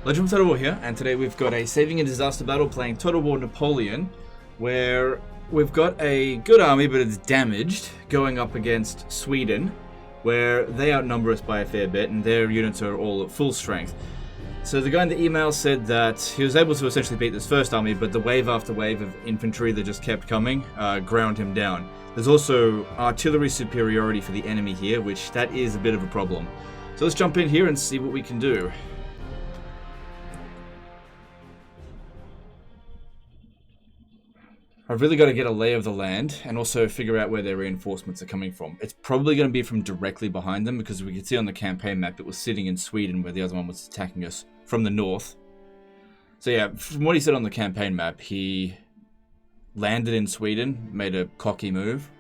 Legend of Total War here, and today we've got a saving and disaster battle playing Total War Napoleon, where we've got a good army, but it's damaged, going up against Sweden, where they outnumber us by a fair bit, and their units are all at full strength. So the guy in the email said that he was able to essentially beat this first army, but the wave after wave of infantry that just kept coming ground him down. There's also artillery superiority for the enemy here, which that is a bit of a problem. So let's jump in here and see what we can do. I've really got to get a lay of the land and also figure out where their reinforcements are coming from. It's probably going to be from directly behind them because we can see on the campaign map it was sitting in Sweden where the other one was attacking us from the north. So yeah, from what he said on the campaign map, he landed in Sweden, made a cocky move.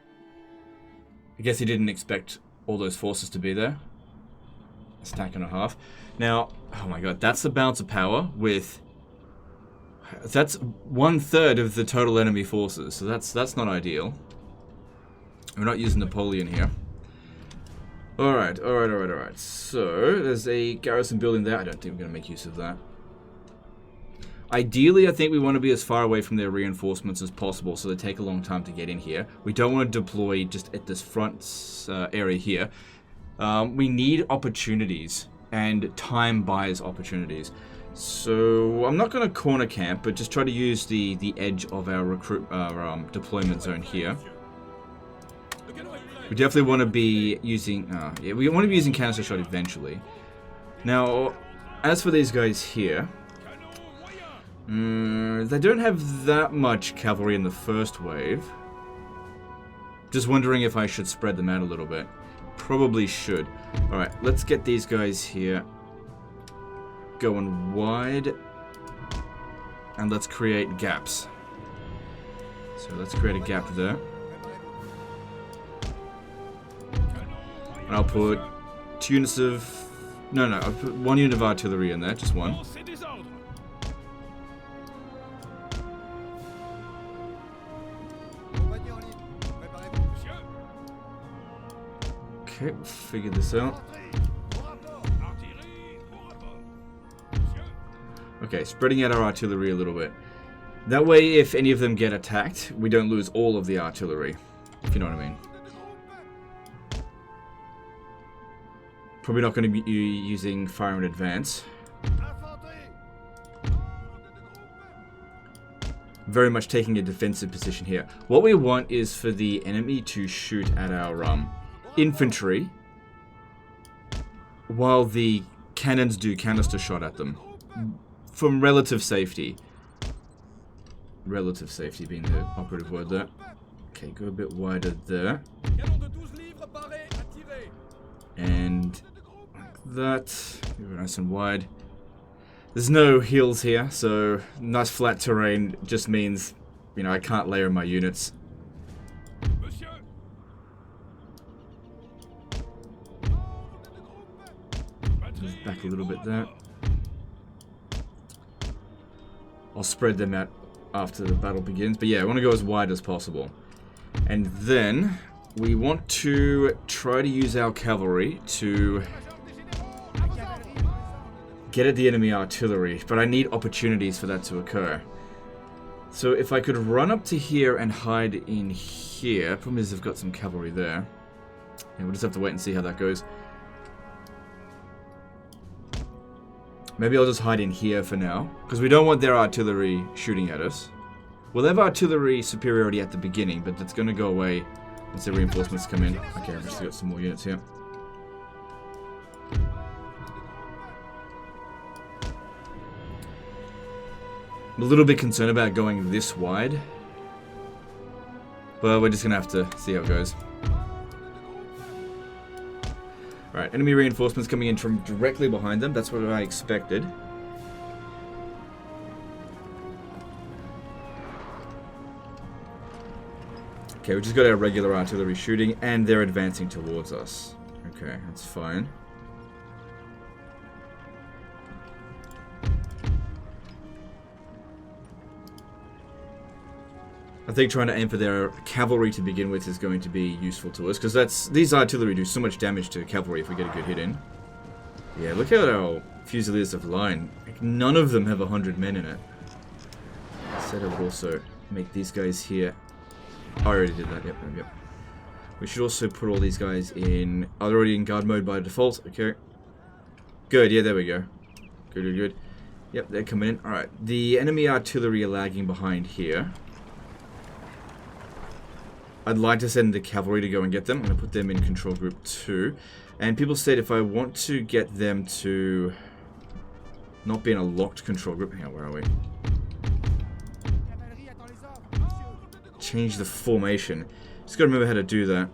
I guess he didn't expect all those forces to be there. A stack and a half. Now, oh my god, that's the balance of power with... That's 1/3 of the total enemy forces, so that's not ideal. We're not using Napoleon here. Alright. So, there's a garrison building there. I don't think we're going to make use of that. Ideally, I think we want to be as far away from their reinforcements as possible, so they take a long time to get in here. We don't want to deploy just at this front area here. We need opportunities, and time buys opportunities. So I'm not going to corner camp, but just try to use the edge of our deployment zone here. We definitely want to be using we want to be using canister shot eventually. Now, as for these guys here, they don't have that much cavalry in the first wave. Just wondering if I should spread them out a little bit. Probably should. All right, let's get these guys here going wide, and let's create gaps. So let's create a gap there, and I'll put 2 units of I'll put 1 unit of artillery in there, just one. Okay, we'll figure this out. Okay, spreading out our artillery a little bit. That way, if any of them get attacked, we don't lose all of the artillery, if you know what I mean. Probably not going to be using fire in advance. Very much taking a defensive position here. What we want is for the enemy to shoot at our infantry while the cannons do canister shot at them. From relative safety. Relative safety being the operative word there. Okay, go a bit wider there. And like that. Nice and wide. There's no hills here, so nice flat terrain just means, you know, I can't layer my units. Move back a little bit there. I'll spread them out after the battle begins. But yeah, I want to go as wide as possible. And then we want to try to use our cavalry to get at the enemy artillery. But I need opportunities for that to occur. So if I could run up to here and hide in here. Problem is I've got some cavalry there. And we'll just have to wait and see how that goes. Maybe I'll just hide in here for now, because we don't want their artillery shooting at us. We'll have artillery superiority at the beginning, but that's going to go away once the reinforcements come in. Okay, I've just got some more units here. I'm a little bit concerned about going this wide, but we're just going to have to see how it goes. Alright, enemy reinforcements coming in from directly behind them. That's what I expected. Okay, we just got our regular artillery shooting, and they're advancing towards us. Okay, that's fine. I think trying to aim for their cavalry to begin with is going to be useful to us, because these artillery do so much damage to cavalry if we get a good hit in. Yeah, look at our Fusiliers of line. Like, none of them have 100 men in it. Instead, I would also make these guys here. Oh, I already did that. Yep. We should also put all these guys in. Oh, they're already in guard mode by default. Okay. Good. Yeah, there we go. Good. Yep, they're coming in. Alright. The enemy artillery are lagging behind here. I'd like to send the cavalry to go and get them. I'm going to put them in control group 2. And people said if I want to get them to not be in a locked control group. Hang on, where are we? Change the formation. Just got to remember how to do that.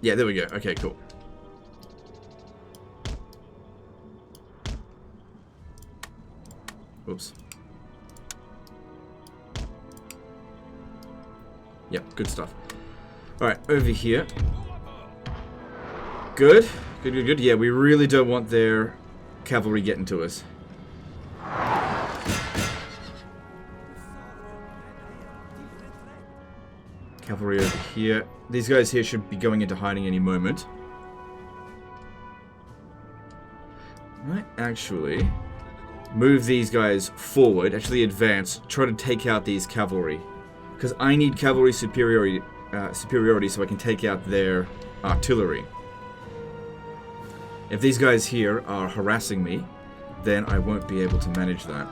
Yeah, there we go. Okay, cool. Oops. Yep, good stuff. Alright, over here. Good. Good. Yeah, we really don't want their cavalry getting to us. Cavalry over here. These guys here should be going into hiding any moment. Right, actually move these guys forward. Actually advance. Try to take out these cavalry. Because I need cavalry superiority so I can take out their artillery. If these guys here are harassing me, then I won't be able to manage that.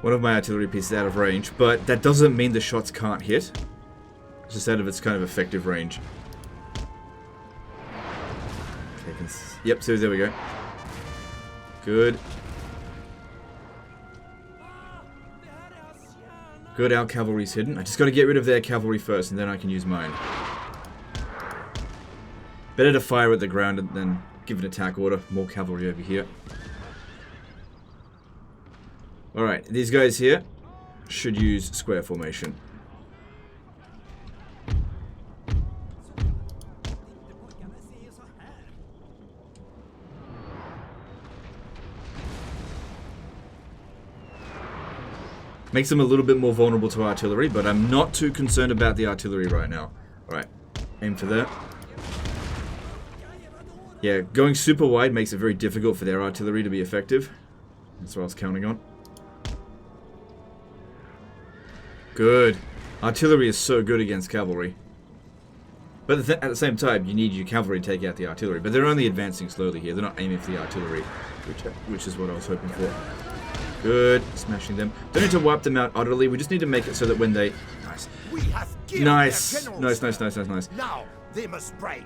One of my artillery pieces out of range, but that doesn't mean the shots can't hit. It's just out of its kind of effective range. Okay, yep, so there we go. Good. Good, our cavalry's hidden. I just got to get rid of their cavalry first, and then I can use mine. Better to fire at the ground and then give an attack order. More cavalry over here. Alright, these guys here should use square formation. Makes them a little bit more vulnerable to artillery, but I'm not too concerned about the artillery right now. Alright, aim for that. Yeah, going super wide makes it very difficult for their artillery to be effective. That's what I was counting on. Good. Artillery is so good against cavalry. But at the same time, you need your cavalry to take out the artillery. But they're only advancing slowly here. They're not aiming for the artillery, which is what I was hoping for. Good. Smashing them. Don't need to wipe them out utterly. We just need to make it so that when they... Nice. Nice. Now, they must break.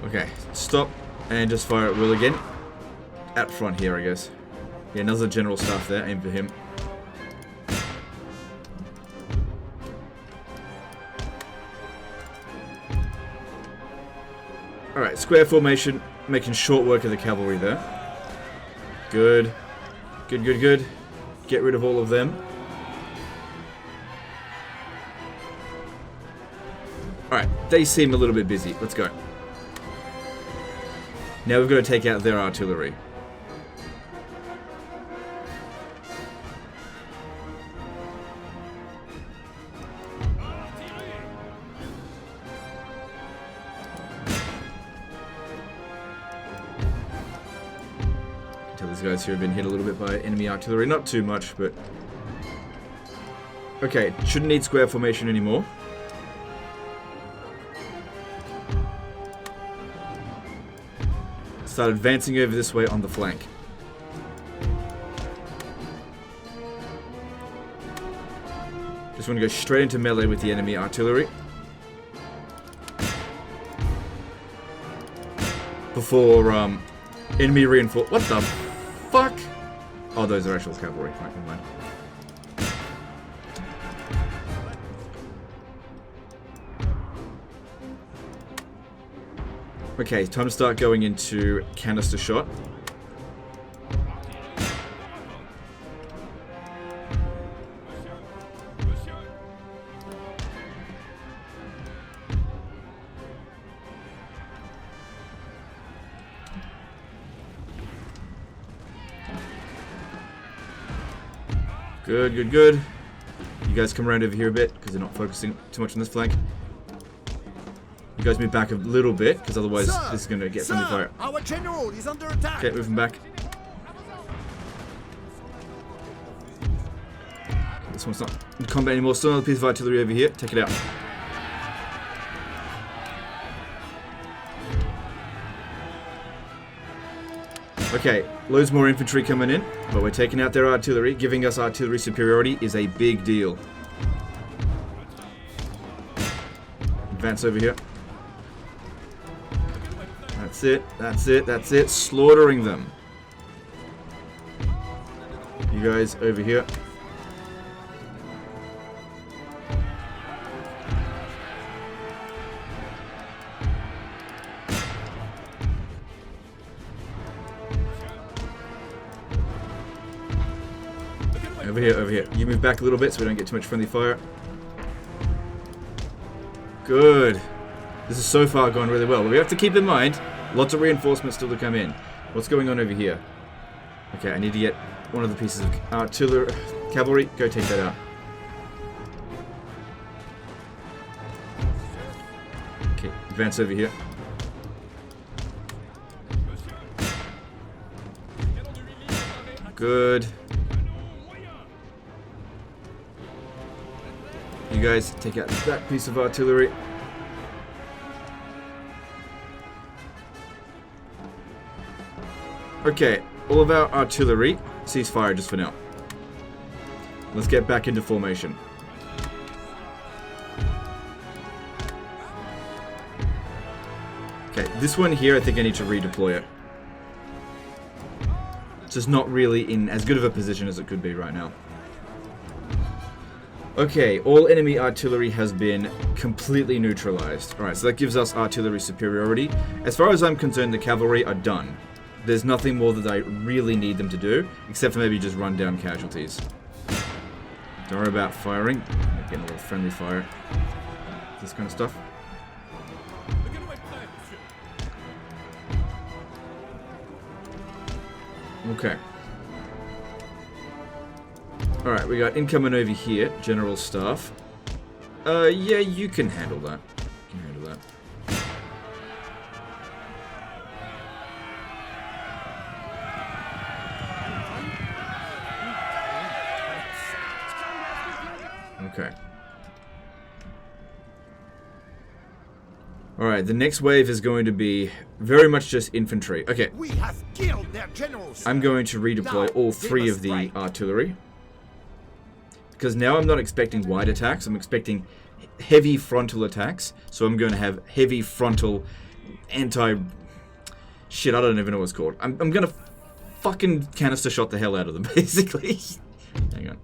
Okay, stop and just fire at will again. At front here, I guess. Yeah, another general staff there. Aim for him. Alright, square formation. Making short work of the cavalry there. Good. Good. Get rid of all of them. Alright, they seem a little bit busy. Let's go. Now we've got to take out their artillery. Tell these guys here have been hit a little bit by enemy artillery. Not too much, but... Okay, shouldn't need square formation anymore. Start advancing over this way on the flank. Just want to go straight into melee with the enemy artillery. Before enemy reinforce. What the fuck? Oh, those are actual cavalry. Right, never mind. Okay, time to start going into canister shot. Good, good, good. You guys come around over here a bit, because they're not focusing too much on this flank. You guys move back a little bit, because otherwise this is going to get friendly fire. Our general is under attack. Okay, moving back. This one's not in combat anymore. Still another piece of artillery over here. Take it out. Okay, loads more infantry coming in, but we're taking out their artillery. Giving us artillery superiority is a big deal. Advance over here. That's it, that's it, that's it. Slaughtering them. You guys over here. Over here, over here. You move back a little bit so we don't get too much friendly fire. Good. This is so far going really well. But we have to keep in mind, lots of reinforcements still to come in. What's going on over here? Okay, I need to get one of the pieces of artillery, cavalry. Go take that out. Okay, advance over here. Good. You guys take out that piece of artillery. Okay, all of our artillery cease fire just for now. Let's get back into formation. Okay, this one here, I think I need to redeploy it. It's just not really in as good of a position as it could be right now. Okay, all enemy artillery has been completely neutralized. Alright, so that gives us artillery superiority. As far as I'm concerned, the cavalry are done. There's nothing more that I really need them to do, except for maybe just run down casualties. Don't worry about firing. Getting a little friendly fire. This kind of stuff. Okay. Alright, we got incoming over here, General Staff. Yeah, you can handle that. You can handle that. Okay. Alright, the next wave is going to be very much just infantry. Okay. We have killed their generals. I'm going to redeploy all three of the artillery. Because now I'm not expecting wide attacks, I'm expecting heavy frontal attacks. So I'm going to have heavy frontal anti... Shit, I don't even know what it's called. I'm going to fucking canister shot the hell out of them, basically. Hang on.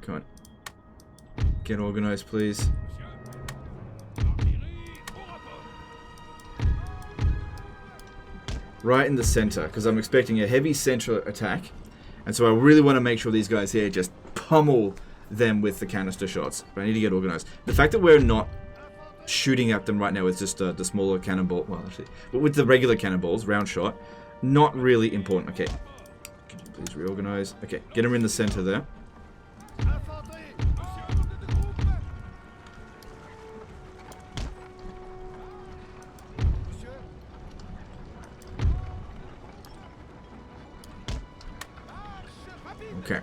Come on. Get organized, please. Right in the center, because I'm expecting a heavy center attack. And so I really want to make sure these guys here just pummel them with the canister shots. But I need to get organized. The fact that we're not shooting at them right now with just the smaller cannonball, well, actually, but with the regular cannonballs, round shot, not really important. Okay, can you please reorganize? Okay, get them in the center there. Okay.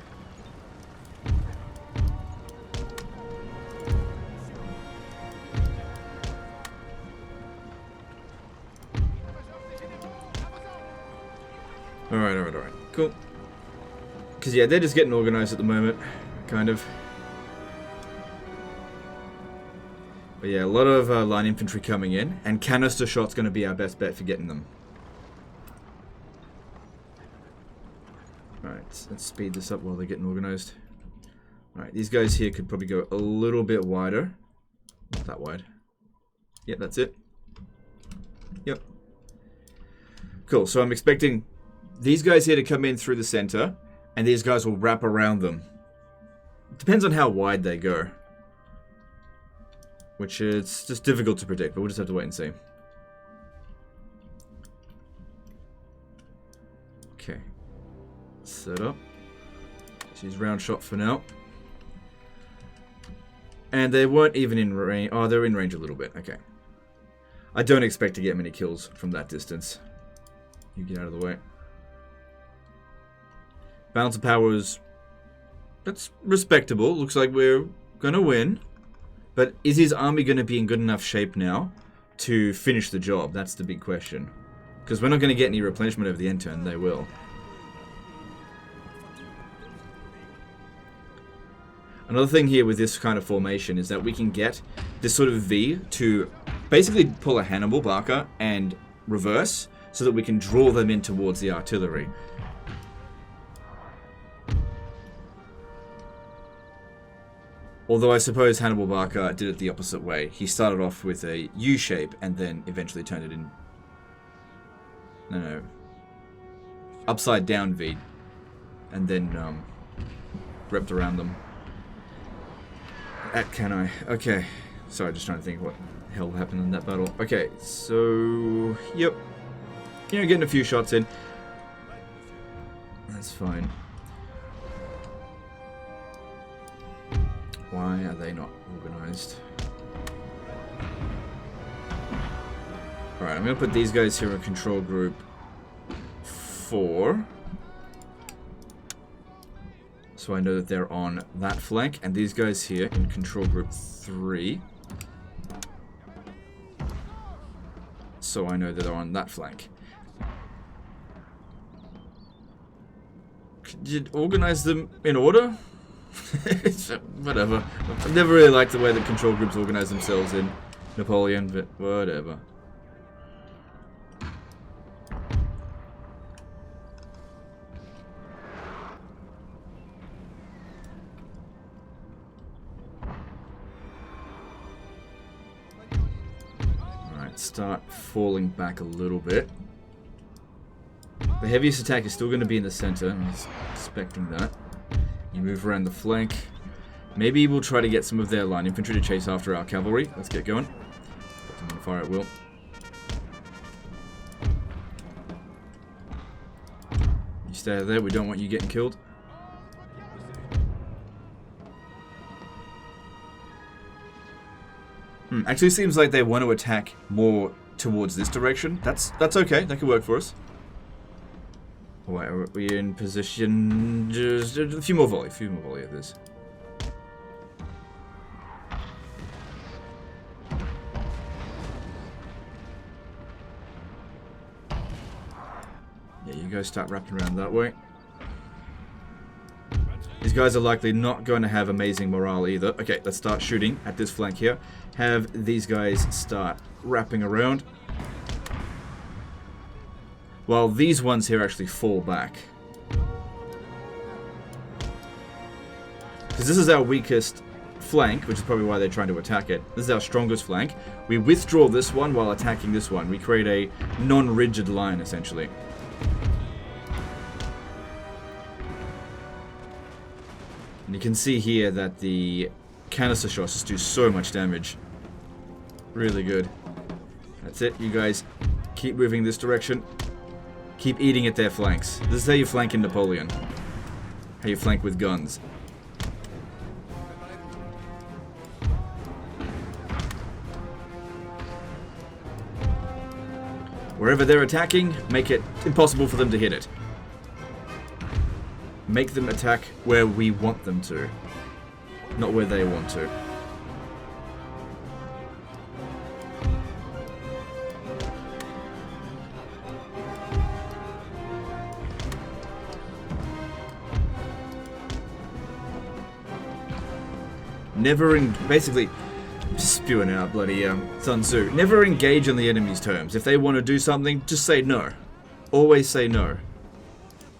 Alright. Cool. Because, yeah, they're just getting organized at the moment. Kind of. But, yeah, a lot of line infantry coming in. And canister shot's going to be our best bet for getting them. Alright, let's speed this up while they're getting organized. Alright, these guys here could probably go a little bit wider. Not that wide. Yep, that's it. Yep. Cool, so I'm expecting these guys here to come in through the center, and these guys will wrap around them. Depends on how wide they go. Which is just difficult to predict, but we'll just have to wait and see. Okay. Set up. Let's use round shot for now. And they weren't even in range. Oh, they're in range a little bit. Okay. I don't expect to get many kills from that distance. You get out of the way. Balance of powers. That's respectable. Looks like we're gonna win. But is his army gonna be in good enough shape now to finish the job? That's the big question. Because we're not gonna get any replenishment over the end turn. They will. Another thing here with this kind of formation is that we can get this sort of V to basically pull a Hannibal Barca and reverse so that we can draw them in towards the artillery. Although I suppose Hannibal Barca did it the opposite way. He started off with a U shape and then eventually turned it in... No. Upside down V. And then wrapped around them. Can I? Okay. Sorry, just trying to think what the hell happened in that battle. Okay, so... Yep. You know, getting a few shots in. That's fine. Why are they not organized? Alright, I'm going to put these guys here in control group 4. So I know that they're on that flank. And these guys here in control group 3. So I know that they're on that flank. Could you organize them in order? Whatever. I've never really liked the way that control groups organize themselves in Napoleon, but whatever. Alright, start falling back a little bit. The heaviest attack is still going to be in the center. I'm just expecting that. You move around the flank. Maybe we'll try to get some of their line infantry to chase after our cavalry. Let's get going. Put them on fire at will. You stay there. We don't want you getting killed. Actually seems like they want to attack more towards this direction. That's okay. That could work for us. Wait, are we in position? Just a few more volley of this. Yeah, you guys start wrapping around that way. These guys are likely not going to have amazing morale either. Okay, let's start shooting at this flank here. Have these guys start wrapping around. While these ones here actually fall back. Because this is our weakest flank, which is probably why they're trying to attack it. This is our strongest flank. We withdraw this one while attacking this one. We create a non-rigid line, essentially. And you can see here that the canister shots just do so much damage. Really good. That's it. You guys keep moving this direction. Keep eating at their flanks. This is how you flank in Napoleon. How you flank with guns. Wherever they're attacking, make it impossible for them to hit it. Make them attack where we want them to, not where they want to. Basically, spewing out bloody Sun Tzu. Never engage on the enemy's terms. If they want to do something, just say no. Always say no.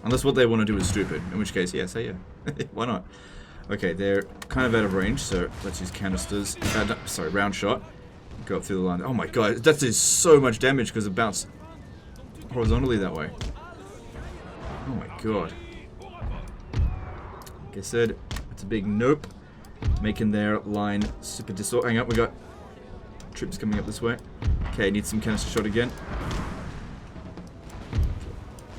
Unless what they want to do is stupid. In which case, yeah, say yeah. Why not? Okay, they're kind of out of range, so let's use canisters. No, sorry, round shot. Go up through the line. Oh my god, that does so much damage because it bounced horizontally that way. Oh my god. Like I said, it's a big nope. Making their line super disorganized. Hang up, we got troops coming up this way. Okay, need some canister shot again.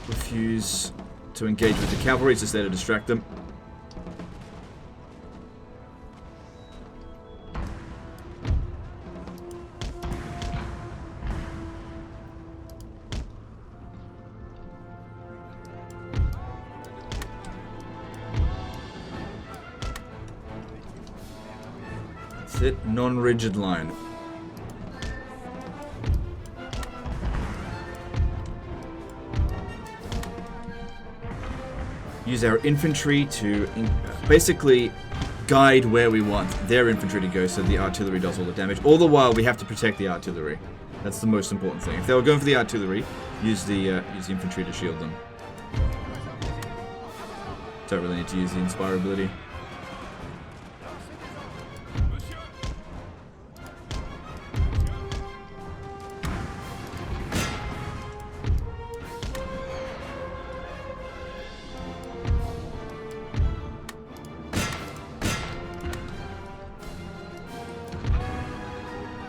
Refuse to engage with the cavalry, it's just there to distract them. That's it, non-rigid line. Use our infantry to basically guide where we want their infantry to go so the artillery does all the damage. All the while, we have to protect the artillery. That's the most important thing. If they were going for the artillery, use the infantry to shield them. Don't really need to use the Inspire ability.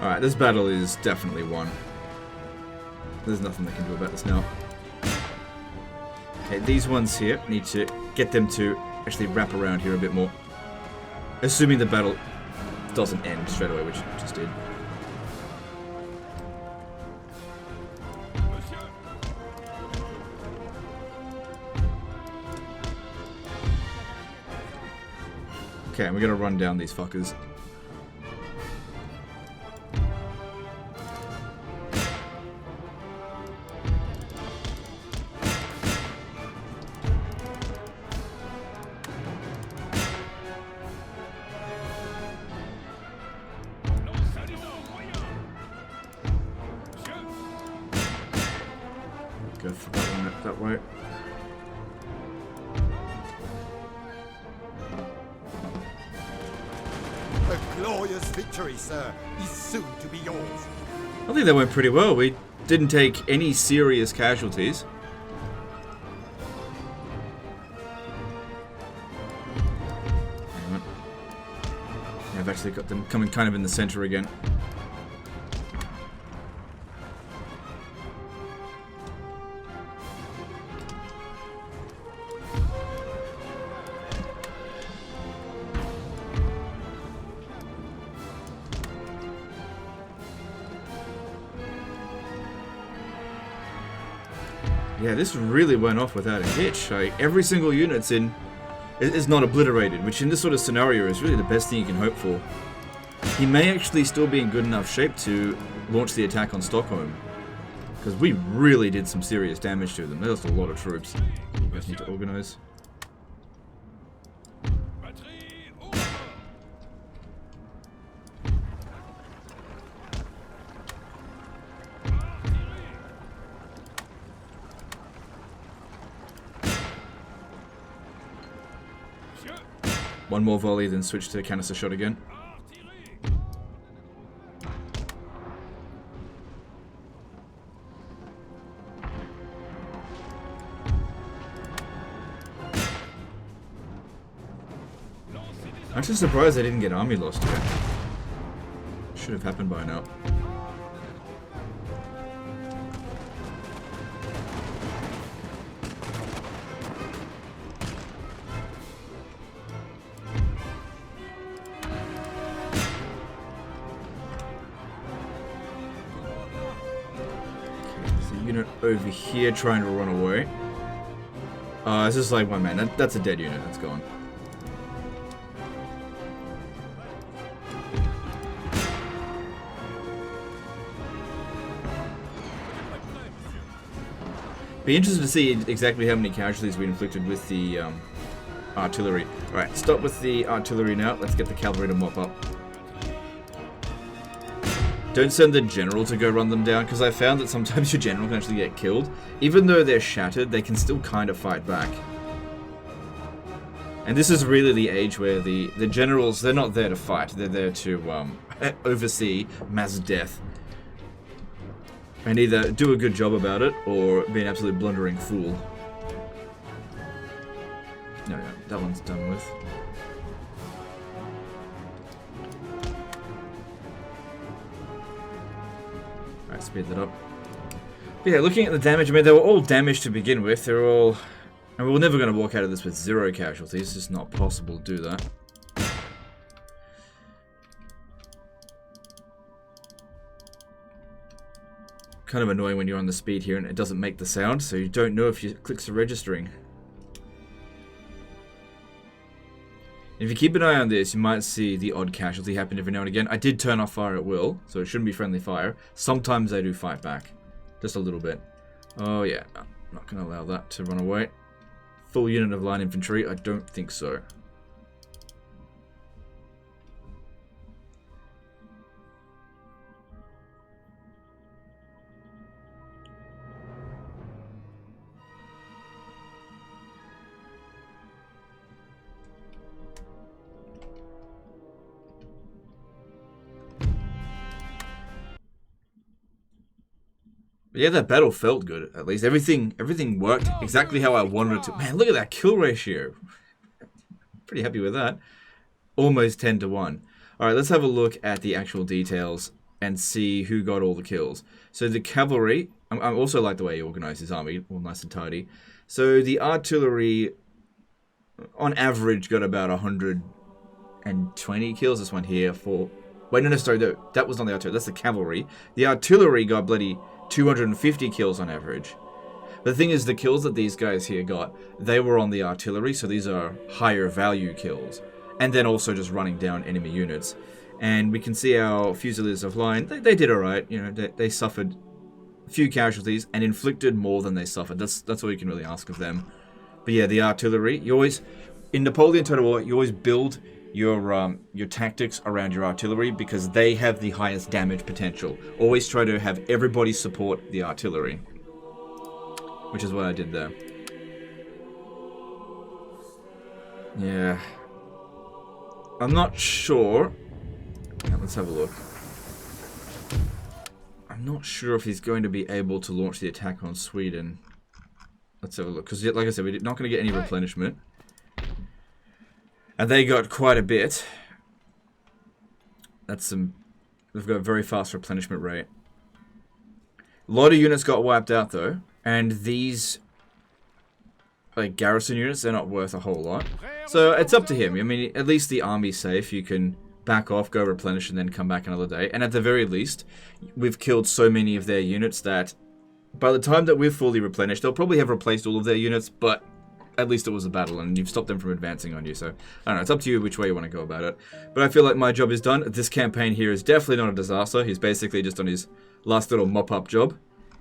Alright, this battle is definitely won. There's nothing they can do about this now. Okay, these ones here, need to get them to actually wrap around here a bit more. Assuming the battle doesn't end straight away, which it just did. Okay, we're gonna run down these fuckers. Go for that one up that way. A glorious victory, sir, is soon to be yours. I think that went pretty well. We didn't take any serious casualties. Yeah, I've actually got them coming kind of in the center again. Yeah, this really went off without a hitch. Like, every single unit's in is not obliterated, which in this sort of scenario is really the best thing you can hope for. He may actually still be in good enough shape to launch the attack on Stockholm, because we really did some serious damage to them. They lost a lot of troops. You guys need to organize. One more volley, then switch to canister shot again. I'm just surprised I didn't get army lost yet. Should have happened by now. Unit over here trying to run away. It's just like one man. That's a dead unit. That's gone. Be interested to see exactly how many casualties we inflicted with the artillery. Alright, stop with the artillery now. Let's get the cavalry to mop up. Don't send the general to go run them down, because I found that sometimes your general can actually get killed. Even though they're shattered, they can still kind of fight back. And this is really the age where the generals, they're not there to fight, they're there to oversee mass death. And either do a good job about it, or be an absolute blundering fool. No, that one's done with. Alright, speed that up. But yeah, looking at the damage, I mean, they were all damaged to begin with. They're all... And we're never going to walk out of this with 0 casualties. It's just not possible to do that. Kind of annoying when you're on the speed here and it doesn't make the sound, so you don't know if your clicks are registering. If you keep an eye on this, you might see the odd casualty happen every now and again. I did turn off fire at will, so it shouldn't be friendly fire. Sometimes they do fight back. Just a little bit. Oh yeah, no, I'm not going to allow that to run away. Full unit of line infantry? I don't think so. But yeah, that battle felt good, at least. Everything worked exactly how I wanted it to. Man, look at that kill ratio. Pretty happy with that. Almost 10 to 1. Alright, let's have a look at the actual details and see who got all the kills. So the cavalry, I also like the way he organized his army, all nice and tidy. So the artillery, on average, got about 120 kills. This one here for... Wait, no, sorry, no, that was not the artillery. That's the cavalry. The artillery got bloody 250 kills on average. The thing is, the kills that these guys here got, they were on the artillery, so these are higher value kills. And then also just running down enemy units. And we can see our Fusiliers of line, they did alright. You know, they suffered a few casualties and inflicted more than they suffered. That's all you can really ask of them. But yeah, the artillery, you always, in Napoleon Total War, you always build your tactics around your artillery because they have the highest damage potential. Always try to have everybody support the artillery, which is what I did there. Yeah, I'm not sure. Now, let's have a look. I'm not sure if he's going to be able to launch the attack on Sweden. Let's have a look, because like I said, we're not going to get any replenishment. And they got quite a bit. That's some... They've got a very fast replenishment rate. A lot of units got wiped out, though. And these... like, garrison units, they're not worth a whole lot. So, it's up to him. I mean, at least the army's safe. You can back off, go replenish, and then come back another day. And at the very least, we've killed so many of their units that... by the time that we're fully replenished, they'll probably have replaced all of their units, but... at least it was a battle, and you've stopped them from advancing on you, so... I don't know, it's up to you which way you want to go about it. But I feel like my job is done. This campaign here is definitely not a disaster. He's basically just on his last little mop-up job.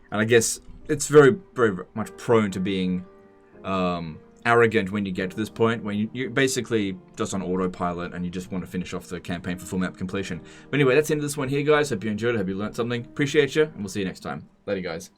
And I guess it's very, very much prone to being arrogant when you get to this point, when you're basically just on autopilot, and you just want to finish off the campaign for full map completion. But anyway, that's the end of this one here, guys. Hope you enjoyed it, hope you learned something. Appreciate you, and we'll see you next time. Later, guys.